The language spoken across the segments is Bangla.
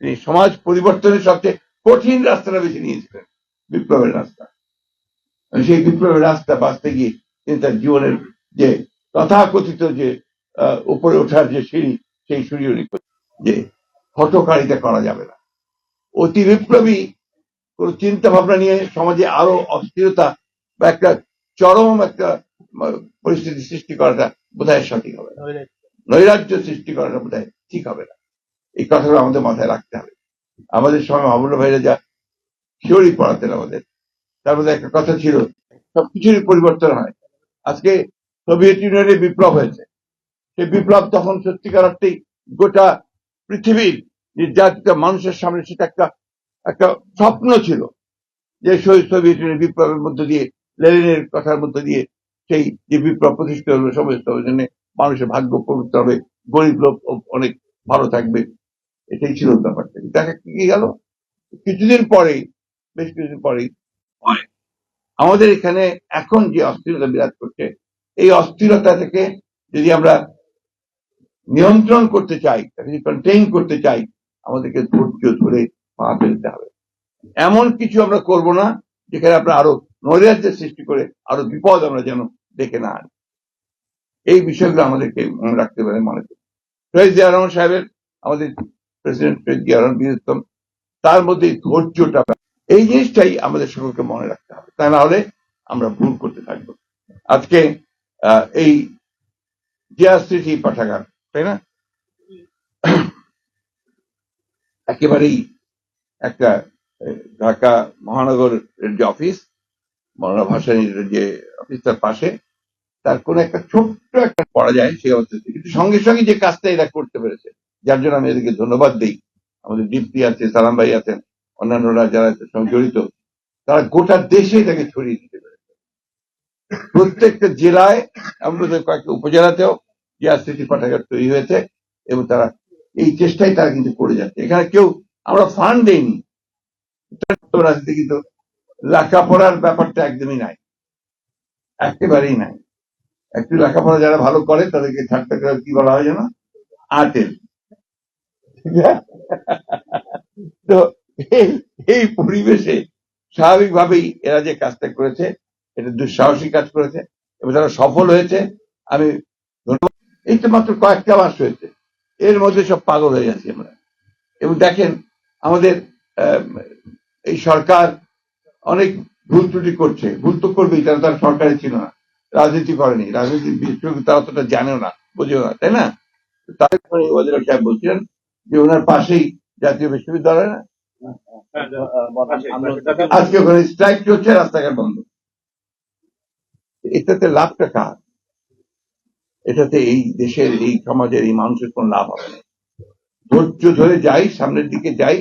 তিনি সমাজ পরিবর্তনের সবচেয়ে কঠিন রাস্তাটা বেছে নিয়েছিলেন, বিপ্লবের রাস্তা। সেই বিপ্লবের রাস্তা বাঁচতে গিয়ে তিনি তার জীবনের যে তথাকথিত যে উপরে ওঠার যে সিঁড়ি, সেই সিঁড়ি যে হঠকারিতা করা যাবে না। অতি বিপ্লবী কোন চিন্তা ভাবনা নিয়ে সমাজে আরো অস্থিরতা বা একটা চরম একটা পরিস্থিতি সৃষ্টি করাটা বোধহয় সঠিক হবে না, নৈরাজ্য সৃষ্টি করাটা বোধহয় ঠিক হবে না। এই কথাগুলো আমাদের মাথায় রাখতে হবে। আমাদের সময় মাহবুবুল্লাহ ভাইরা যা থিওরি পড়াতেন আমাদের, তার মধ্যে একটা কথা ছিল সবকিছুরই পরিবর্তন হয়। আজকে সোভিয়েত ইউনিয়নের বিপ্লব হয়েছে, সেই বিপ্লব তখন সত্যিকার অর্থেই গোটা পৃথিবীর নির্যাতিত মানুষের সামনে সেটা একটা স্বপ্ন ছিল যে সোভিয়েত ইউনিয়নের বিপ্লবের মধ্য দিয়ে, লেনিনের কথার মধ্য দিয়ে সেই যে বিপ্লব প্রতিষ্ঠিত হলো, সমস্ত জন্য মানুষের ভাগ্য পবিত্র হবে, গরিব লোক অনেক ভালো থাকবে, এটাই ছিল ব্যাপারটা। দেখা কি গেল কিছুদিন পরেই, বেশ কিছুদিন পরেই আমাদের এখানে এখন যে অস্থিরতা বিরাজ করছে, এই অস্থিরতা থেকে যদি আমরা নিয়ন্ত্রণ করতে চাই, তাকে কন্টেইন করতে চাই, আমাদেরকে ধৈর্য ধরে পা ফেলতে হবে। এমন কিছু আমরা করব না যেখানে আমরা আরো নৈরাজ্যের সৃষ্টি করে আরো বিপদ আমরা যেন ডেকে না আনি। এই বিষয়গুলো আমাদেরকে মনে রাখতে পারে। মনে করি শহীদ জিয়া রহমান সাহেবের, আমাদের প্রেসিডেন্ট শহীদ জিয়া রহমান বীরুত্তম, তার মধ্যে ধৈর্যটা, এই জিনিসটাই আমাদের সকলকে মনে রাখতে হবে, তা না হলে আমরা ভুল করতে থাকবো। আজকে এই জিয়া স্মৃতি পাঠাগার, তাই না, একেবারেই একটা ঢাকা মহানগরের যে অফিস, মৌলানা ভাসানীর যে অফিস, তার পাশে তার কোন একটা ছোট্ট একটা পড়া যায় সেই অবস্থা, কিন্তু সঙ্গে সঙ্গে যে কাজটা এরা করতে পেরেছে, যার জন্য আমি এদেরকে ধন্যবাদ দিই। আমাদের দীপ্তি আছে, সালাম ভাই আছেন, অন্যান্যরা যারা সঙ্গে জড়িত, তারা গোটা দেশে এটাকে ছড়িয়ে দিতে পেরেছে। প্রত্যেকটা জেলায়, আমাদের কয়েকটা উপজেলাতেও জিয়া স্মৃতি পাঠাগার তৈরি হয়েছে, এবং তারা এই চেষ্টাই তারা কিন্তু করে যাচ্ছে। এখানে কেউ আমরা ফান্ড দেইনি, রাজনীতি কিন্তু লেখাপড়ার ব্যাপারটা একদমই নাই, একেবারেই নাই। একটু লেখাপড়া যারা ভালো করে তাদেরকে ঠাট্টা করে কি বলা হয় যেন, আটেল। তো এই পরিবেশে স্বাভাবিকভাবেই এরা যে কাজটা করেছে, এটা দুঃসাহসী কাজ করেছে এবং তারা সফল হয়েছে। আমি ধন্যবাদ। এই তো মাত্র কয়েকটা মাস হয়েছে, এর মধ্যে সব পাগল হয়ে যাচ্ছি আমরা। এবং দেখেন আমাদের এই সরকার অনেক ভুল ত্রুটি করছে, ভুল তো করবেই, তার সরকারে ছিল না, রাজনীতি করেনি, রাজনীতি তারা অতটা জানেও না, বোঝেও না, তাই না। তারপরে ওয়াজির সাহেব বলছিলেন যে ওনার পাশেই জাতীয় বিশ্ববিদ্যালয়, না আজকে ওখানে স্ট্রাইক চলছে, রাস্তাঘাট বন্ধ। এটাতে লাভটা কার? এটাতে এই দেশের, এই সমাজের, এই মানুষের কোন লাভ হবে না। ধৈর্য ধরে যাই, সামনের দিকে যাই।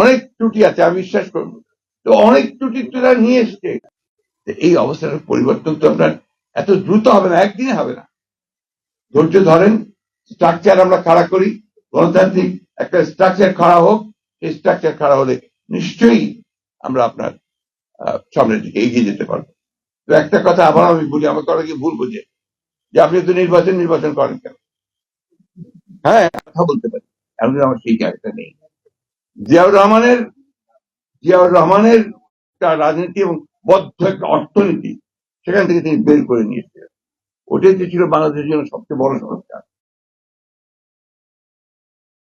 অনেক ত্রুটি আছে, আমি বিশ্বাস করব, তো অনেক ত্রুটি তারা নিয়ে এসছে। এই অবস্থার পরিবর্তন তো আপনার এত দ্রুত হবে না, একদিনে হবে না। ধৈর্য ধরেন, স্ট্রাকচার আমরা খাড়া করি, গণতান্ত্রিক একটা স্ট্রাকচার খাড়া হোক, সেই স্ট্রাকচার খাড়া হলে নিশ্চয়ই আমরা আপনার সামনের দিকে এগিয়ে যেতে পারবো। তো একটা কথা আবার আমি বলি, আমাকে অনেকে ভুল বোঝে যে আপনি তো নির্বাচন করেন কেন। হ্যাঁ, কথা বলতে পারি, এমন আমার সেই জায়গাটা নেই। জিয়াউর রহমানের রাজনীতি এবং বদ্ধ একটা অর্থনীতি, সেখান থেকে তিনি বের করে নিয়েছিলেন। ওটাই ছিল বাংলাদেশের জন্য সবচেয়ে বড় সমস্যা।